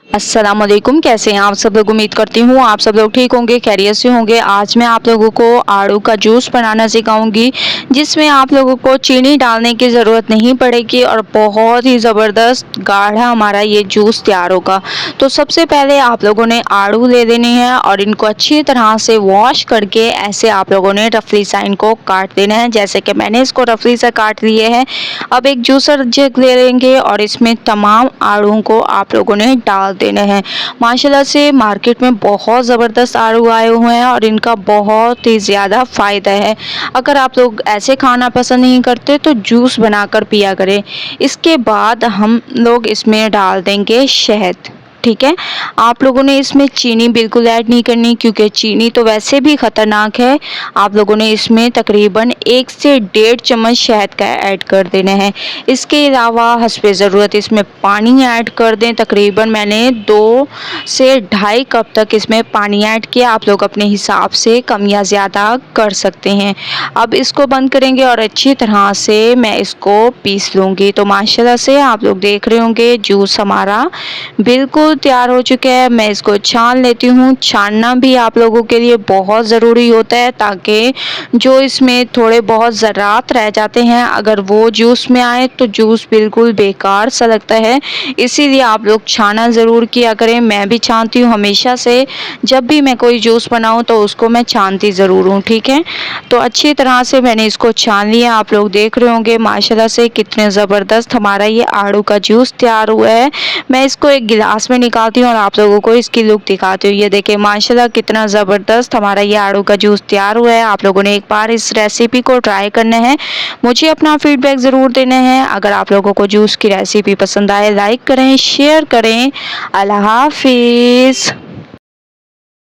अस्सलाम वालेकुम। कैसे हैं आप सब लोग? उम्मीद करती हूँ आप सब लोग ठीक होंगे, खैरियत से होंगे। आज मैं आप लोगों को आड़ू का जूस बनाना सिखाऊंगी, जिसमें आप लोगों को चीनी डालने की ज़रूरत नहीं पड़ेगी और बहुत ही ज़बरदस्त गाढ़ा हमारा ये जूस तैयार होगा। तो सबसे पहले आप लोगों ने आड़ू ले लेने हैं और इनको अच्छी तरह से वॉश करके ऐसे आप लोगों ने रफली सा इनको काट देना है, जैसे कि मैंने इसको रफली सा काट लिए हैं। अब एक जूसर जग ले लेंगे और इसमें तमाम आड़ू को आप लोगों ने डाल देना है। माशाल्लाह से मार्केट में बहुत ज़बरदस्त आड़ू आए हुए हैं और इनका बहुत ही ज़्यादा फ़ायदा है। अगर आप लोग ऐसे खाना पसंद नहीं करते तो जूस बनाकर पिया करें। इसके बाद हम लोग इसमें डाल देंगे शहद। ठीक है, आप लोगों ने इसमें चीनी बिल्कुल ऐड नहीं करनी, क्योंकि चीनी तो वैसे भी ख़तरनाक है। आप लोगों ने इसमें तकरीबन 1 से 1.5 चम्मच शहद का ऐड कर देना है। इसके अलावा हस्बे ज़रूरत इसमें पानी ऐड कर दें। तकरीबन मैंने 2 से ढाई कप तक इसमें पानी ऐड किया। आप लोग अपने हिसाब से कम या ज़्यादा कर सकते हैं। अब इसको बंद करेंगे और अच्छी तरह से मैं इसको पीस लूँगी। तो माशाल्लाह से आप लोग देख रहे होंगे जूस हमारा बिल्कुल तैयार हो चुका है। मैं इसको छान लेती हूँ। छानना भी आप लोगों के लिए बहुत ज़रूरी होता है, ताकि जो इसमें थोड़े बहुत ज़रात रह जाते हैं अगर वो जूस में आए तो जूस बिल्कुल बेकार सा लगता है। इसीलिए आप लोग छाना ज़रूर किया करें। मैं भी छानती हूँ हमेशा से। जब भी मैं कोई जूस बनाऊँ तो उसको मैं छानती ज़रूर हूँ। ठीक है, तो अच्छी तरह से मैंने इसको छान लिया। आप लोग देख रहे होंगे माशाल्लाह से कितने ज़बरदस्त हमारा ये आड़ू का जूस तैयार हुआ है। मैं इसको एक गिलास में निकालती हूँ और आप लोगों को इसकी लुक दिखाती हूँ। ये देखिए माशाल्लाह कितना ज़बरदस्त हमारा ये आड़ू का जूस तैयार हुआ है। आप लोगों ने एक बार इस रेसिपी को ट्राई करना है, मुझे अपना फीडबैक ज़रूर देना है। अगर आप लोगों को जूस की रेसिपी पसंद आए लाइक करें, शेयर करें। अल्लाह हाफिज़।